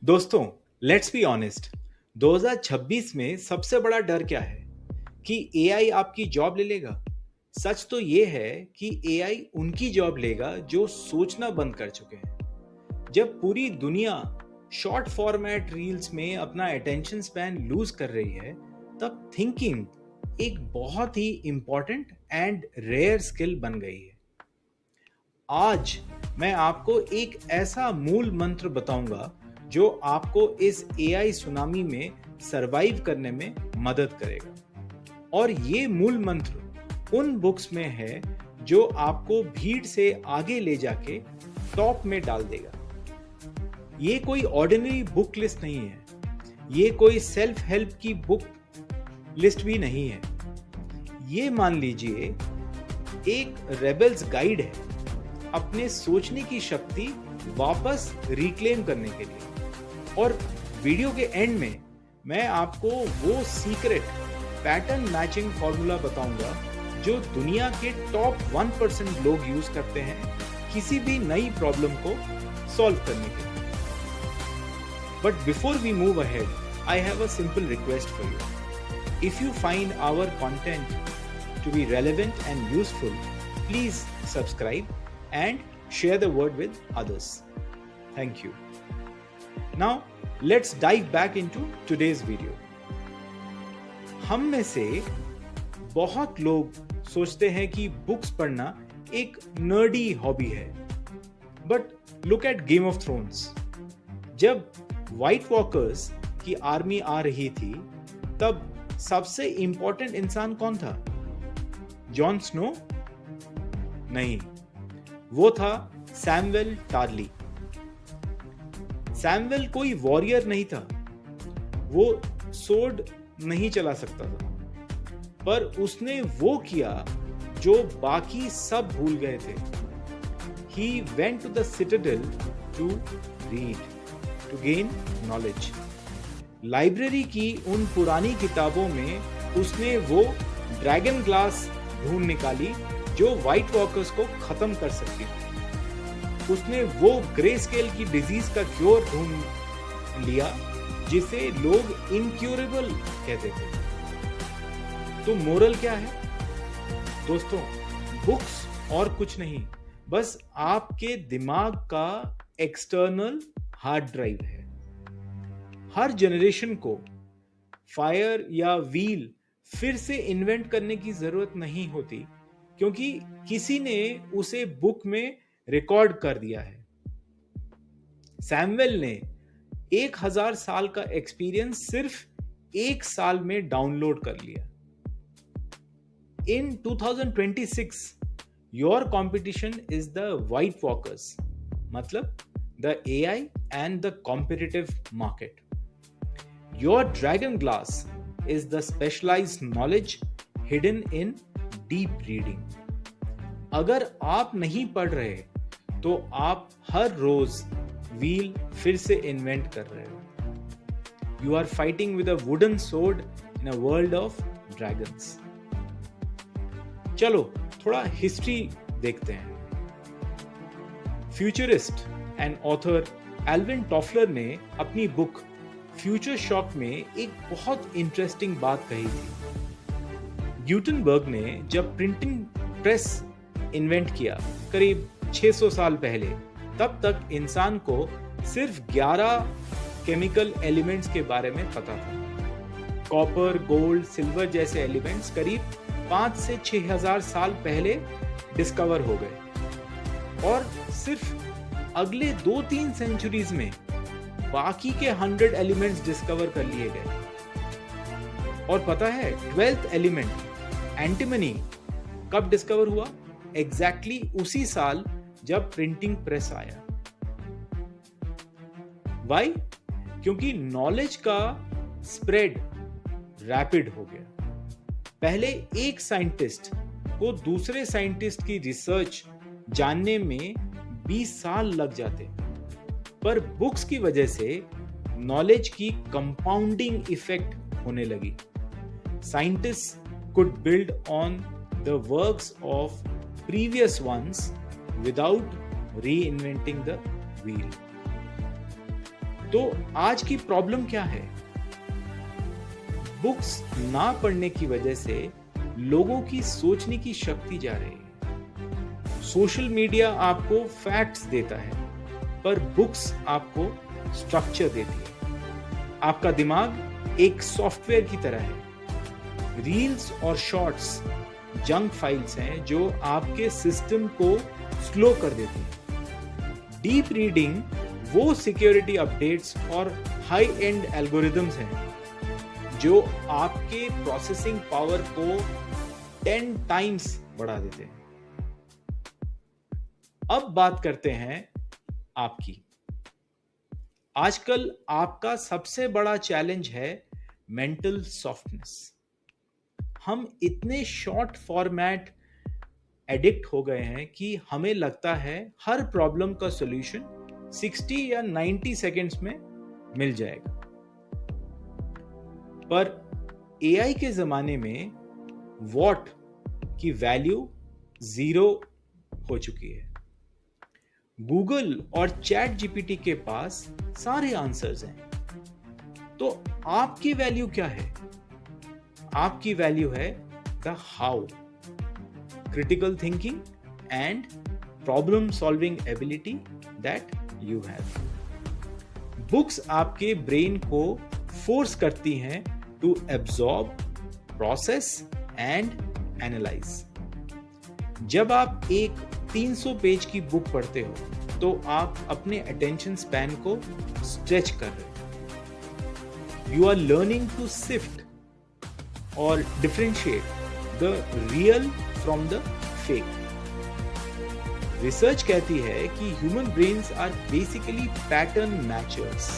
दोस्तों, let's be honest. 2026 में सबसे बड़ा डर क्या है? कि एआई आपकी जॉब ले लेगा। सच तो ये है कि एआई उनकी जॉब लेगा जो सोचना बंद कर चुके हैं। जब पूरी दुनिया शॉर्ट फॉर्मेट रील्स में अपना अटेंशन स्पैन लूज कर रही है, तब थिंकिंग एक बहुत ही इंपॉर्टेंट एंड रेयर स्किल बन गई है। आज मैं आपको एक ऐसा मूल मंत्र बताऊंगा जो आपको इस एआई सुनामी में सरवाइव करने में मदद करेगा। और ये मूल मंत्र उन बुक्स में है जो आपको भीड़ से आगे ले जाके टॉप में डाल देगा। ये कोई ऑर्डिनरी बुक लिस्ट नहीं है, ये कोई सेल्फ हेल्प की बुक लिस्ट भी नहीं है। ये मान लीजिए एक रेबल्स गाइड है अपने सोचने की शक्ति वापस रिक्लेम करने के लिए। और वीडियो के एंड में मैं आपको वो सीक्रेट पैटर्न मैचिंग फॉर्मूला बताऊंगा जो दुनिया के टॉप 1% लोग यूज करते हैं किसी भी नई प्रॉब्लम को सॉल्व करने के लिए। But before we move ahead, I have a simple request for you. If you find our content to be relevant and useful, please subscribe and share the word with others. Thank you. Now, let's dive back into today's video. हम में से बहुत लोग सोचते हैं कि books पढ़ना एक नर्डी हॉबी है। But look at game of thrones. जब व्हाइट वॉकर्स की आर्मी आ रही थी, तब सबसे इंपॉर्टेंट इंसान कौन था? Jon Snow? नहीं, वो था सैमुएल टार्ली। सैमुएल कोई वॉरियर नहीं था, वो सोर्ड नहीं चला सकता था, पर उसने वो किया जो बाकी सब भूल गए थे। He went to the citadel to read, to gain knowledge. Library की उन पुरानी किताबों में उसने वो ड्रैगन ग्लास ढूंढ निकाली जो व्हाइट वॉकर्स को खत्म कर सकती थी। उसने वो ग्रे स्केल की डिजीज का क्योर ढूंढ लिया जिसे लोग इनक्यूरेबल कहते थे। तो मोरल क्या है दोस्तों? बुक्स और कुछ नहीं, बस आपके दिमाग का एक्सटर्नल हार्ड ड्राइव है। हर जनरेशन को फायर या व्हील फिर से इन्वेंट करने की जरूरत नहीं होती, क्योंकि किसी ने उसे बुक में रिकॉर्ड कर दिया है। सैमुएल ने 1000 साल का एक्सपीरियंस सिर्फ एक साल में डाउनलोड कर लिया। In 2026 your competition is the white walkers, मतलब the AI and the competitive market. Your dragon glass is the specialized knowledge hidden in deep reading. अगर आप नहीं पढ़ रहे तो आप हर रोज व्हील फिर से इन्वेंट कर रहे हो। You are fighting with a wooden sword in a world of dragons. चलो थोड़ा हिस्ट्री देखते हैं। Futurist and author Alvin Toffler ने अपनी बुक फ्यूचर शॉक में एक बहुत इंटरेस्टिंग बात कही थी। ग्यूटेनबर्ग ने जब प्रिंटिंग प्रेस इन्वेंट किया करीब 600 साल पहले, तब तक इंसान को सिर्फ 11 केमिकल एलिमेंट्स के बारे में पता था। कॉपर, गोल्ड, सिल्वर जैसे एलिमेंट्स करीब 5 से 6000 साल पहले डिस्कवर हो गए, और सिर्फ अगले 2-3 सेंचुरीज में बाकी के 100 एलिमेंट्स डिस्कवर कर लिए गए। और पता है 12th एलिमेंट एंटीमनी कब डिस्कवर हुआ? एग्जैक्टली उसी साल जब प्रिंटिंग प्रेस आया। व्हाई? क्योंकि नॉलेज का स्प्रेड रैपिड हो गया। पहले एक साइंटिस्ट को दूसरे साइंटिस्ट की रिसर्च जानने में 20 साल लग जाते, पर बुक्स की वजह से नॉलेज की कंपाउंडिंग इफेक्ट होने लगी। Scientist could build on the works of previous ones without reinventing the wheel. तो आज की प्रॉब्लम क्या है? बुक्स ना पढ़ने की वजह से लोगों की सोचने की शक्ति जा रही है। सोशल मीडिया आपको फैक्ट्स देता है, पर बुक्स आपको स्ट्रक्चर देती है। आपका दिमाग एक सॉफ्टवेयर की तरह है। रील्स और शॉर्ट्स जंक फाइल्स हैं जो आपके सिस्टम को स्लो कर देती है। डीप रीडिंग वो सिक्योरिटी अपडेट्स और हाई एंड एल्गोरिदम्स हैं जो आपके प्रोसेसिंग पावर को 10 टाइम्स बढ़ा देते हैं। अब बात करते हैं आपकी। आजकल आपका सबसे बड़ा चैलेंज है मेंटल सॉफ्टनेस। हम इतने शॉर्ट फॉर्मेट एडिक्ट हो गए हैं कि हमें लगता है हर प्रॉब्लम का सॉल्यूशन 60 या 90 सेकेंड्स में मिल जाएगा। पर एआई के जमाने में व्हाट की वैल्यू 0 हो चुकी है। गूगल और चैट जीपीटी के पास सारे आंसर्स हैं। तो आपकी वैल्यू क्या है? आपकी वैल्यू है the how, critical thinking and problem solving ability that you have. Books आपके ब्रेन को फोर्स करती हैं to absorb, process and analyse. जब आप एक 300 पेज की बुक पढ़ते हो तो आप अपने अटेंशन स्पैन को स्ट्रेच कर रहे हो। You are learning to sift और differentiate the real from the fake. Research कहती है कि human brains are basically pattern matchers.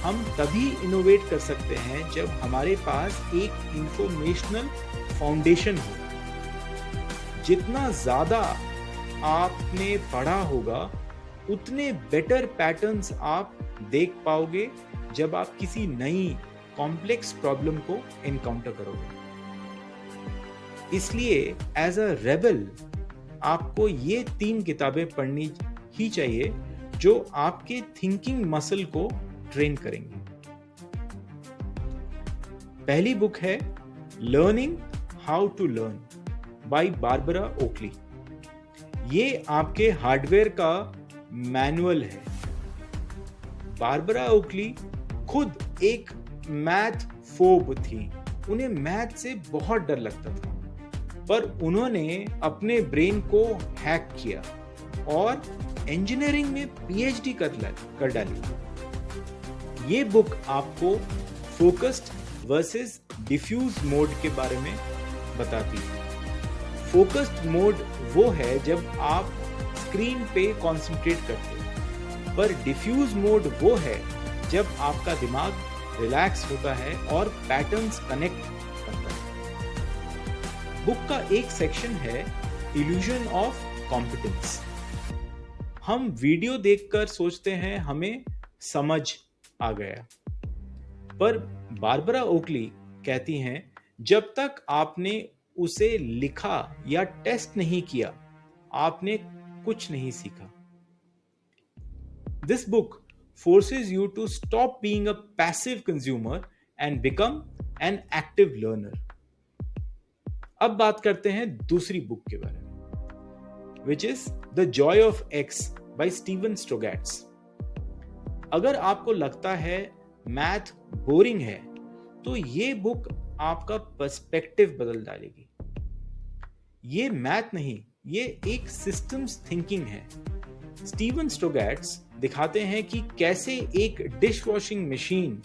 हम तभी इनोवेट कर सकते हैं जब हमारे पास एक इंफॉर्मेशनल फाउंडेशन हो। जितना ज्यादा आपने पढ़ा होगा उतने बेटर पैटर्न्स आप देख पाओगे जब आप किसी नई कॉम्प्लेक्स प्रॉब्लम को एनकाउंटर करोगे। इसलिए एज अ रेबल आपको ये 3 किताबें पढ़नी ही चाहिए जो आपके थिंकिंग मसल को ट्रेन करेंगे। पहली बुक है learning how to learn by Barbara Oakley. ये आपके हार्डवेयर का मैनुअल है। बारबरा ओकली खुद एक मैथ फोब थी। उन्हें मैथ से बहुत डर लगता था, पर उन्होंने अपने ब्रेन को हैक किया और इंजीनियरिंग में पीएचडी कर डाली। ये बुक आपको फोकस्ड वर्सेस डिफ्यूज मोड के बारे में बताती है। फोकस्ड मोड वो है जब आप स्क्रीन पे कंसंट्रेट करते हैं, पर डिफ्यूज मोड वो है जब आपका दिमाग रिलैक्स होता है और पैटर्न्स कनेक्ट करता है। बुक का एक सेक्शन है इल्यूजन ऑफ कॉम्पिटेंस। हम वीडियो देखकर सोचते हैं हमें समझ आ गया, पर बारबरा ओकली कहती हैं जब तक आपने उसे लिखा या टेस्ट नहीं किया आपने कुछ नहीं सीखा। This book forces you to stop being a passive consumer and become an active learner. अब बात करते हैं दूसरी बुक के बारे में, which is The Joy of X by Steven Strogatz. अगर आपको लगता है मैथ बोरिंग है तो ये बुक आपका पर्सपेक्टिव बदल डालेगी। ये मैथ नहीं, ये एक सिस्टम्स थिंकिंग है। स्टीवन स्ट्रोगैट्स दिखाते हैं कि कैसे एक डिश वॉशिंग मशीन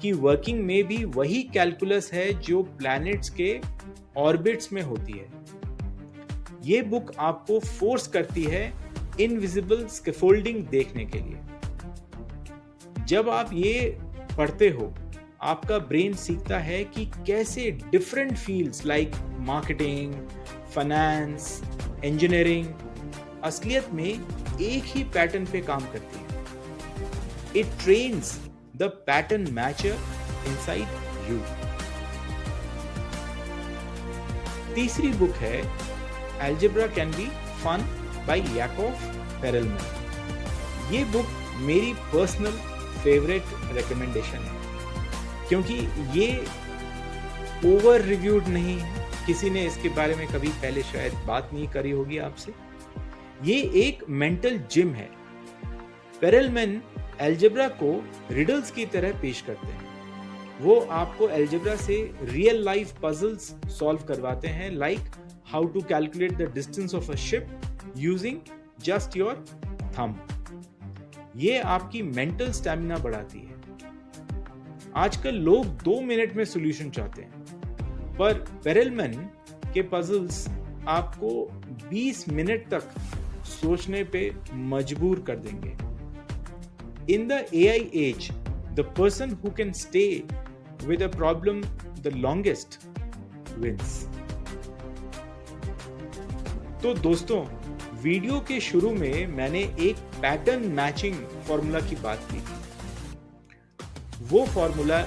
की वर्किंग में भी वही कैलकुलस है जो प्लैनेट्स के ऑर्बिट्स में होती है। ये बुक आपको फोर्स करती है इनविजिबल स्कैफोल्डिंग देखने के लिए। जब आप ये पढ़ते हो आपका ब्रेन सीखता है कि कैसे different fields like marketing, finance, engineering असलियत में एक ही पैटर्न पे काम करती है। It trains the pattern matcher inside you. तीसरी बुक है algebra can be fun by Yakov Perelman. ये बुक मेरी पर्सनल फेवरेट रिकमेंडेशन है, क्योंकि ये ओवर रिव्यूड नहीं है, किसी ने इसके बारे में कभी पहले शायद बात नहीं करी होगी आपसे। ये एक मेंटल जिम है। पेरेलमैन अलजेब्रा को रिडल्स की तरह पेश करते हैं। वो आपको अलजेब्रा से रियल लाइफ पजल्स सॉल्व करवाते हैं, like how to calculate the distance of a ship using just your thumb. ये आपकी मेंटल स्टैमिना बढ़ाती है। आजकल लोग 2 मिनट में सॉल्यूशन चाहते हैं, पर पेरेलमैन के पजल्स आपको 20 मिनट तक सोचने पे मजबूर कर देंगे। In the AI age, the person who can stay with a problem the longest wins. तो दोस्तों, वीडियो के शुरू में मैंने एक पैटर्न मैचिंग फॉर्मूला की बात की थी। वो फॉर्मूला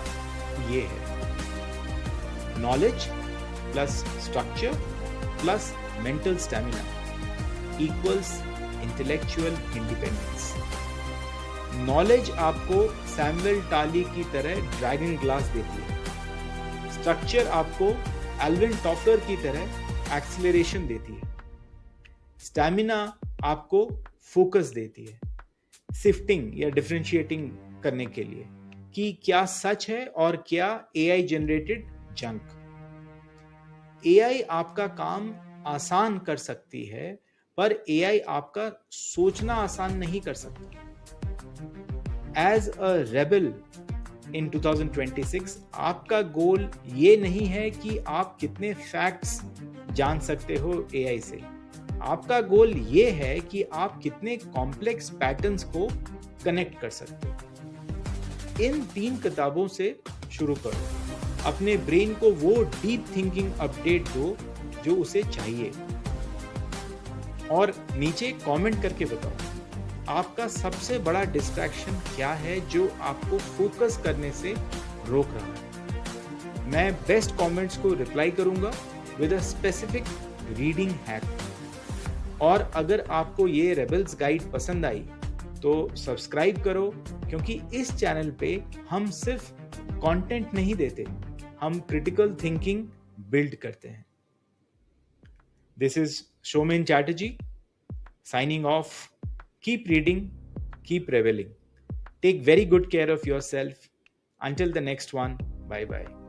ये है: knowledge plus structure plus mental stamina equals intellectual independence. Knowledge आपको सैमुअल टाली की तरह ड्रैगन ग्लास देती है। स्ट्रक्चर आपको एल्विन टॉफलर की तरह एक्सीलरेशन देती है। स्टैमिना आपको फोकस देती है, सिफ्टिंग या डिफरेंशिएटिंग करने के लिए कि क्या सच है और क्या एआई जनरेटेड जंक। एआई आपका काम आसान कर सकती है, पर एआई आपका सोचना आसान नहीं कर सकता। As a rebel in 2026, आपका गोल ये नहीं है कि आप कितने फैक्ट्स जान सकते हो एआई से। आपका गोल ये है कि आप कितने कॉम्प्लेक्स पैटर्न्स को कनेक्ट कर सकते हो। इन 3 किताबों से शुरू करो। अपने ब्रेन को वो डीप थिंकिंग अपडेट दो जो उसे चाहिए, और नीचे कमेंट करके बताओ आपका सबसे बड़ा डिस्ट्रैक्शन क्या है जो आपको फोकस करने से रोक रहा है। मैं बेस्ट कमेंट्स को रिप्लाई करूंगा with a specific reading hack. और अगर आपको ये रेबल्स गाइड पसंद आई तो सब्सक्राइब करो, क्योंकि इस चैनल पे हम सिर्फ कंटेंट नहीं देते, हम क्रिटिकल थिंकिंग बिल्ड करते हैं। This is showmen Chatterjee signing off. Keep reading, keep reveling. Take very good care of yourself. Until the next one, bye bye.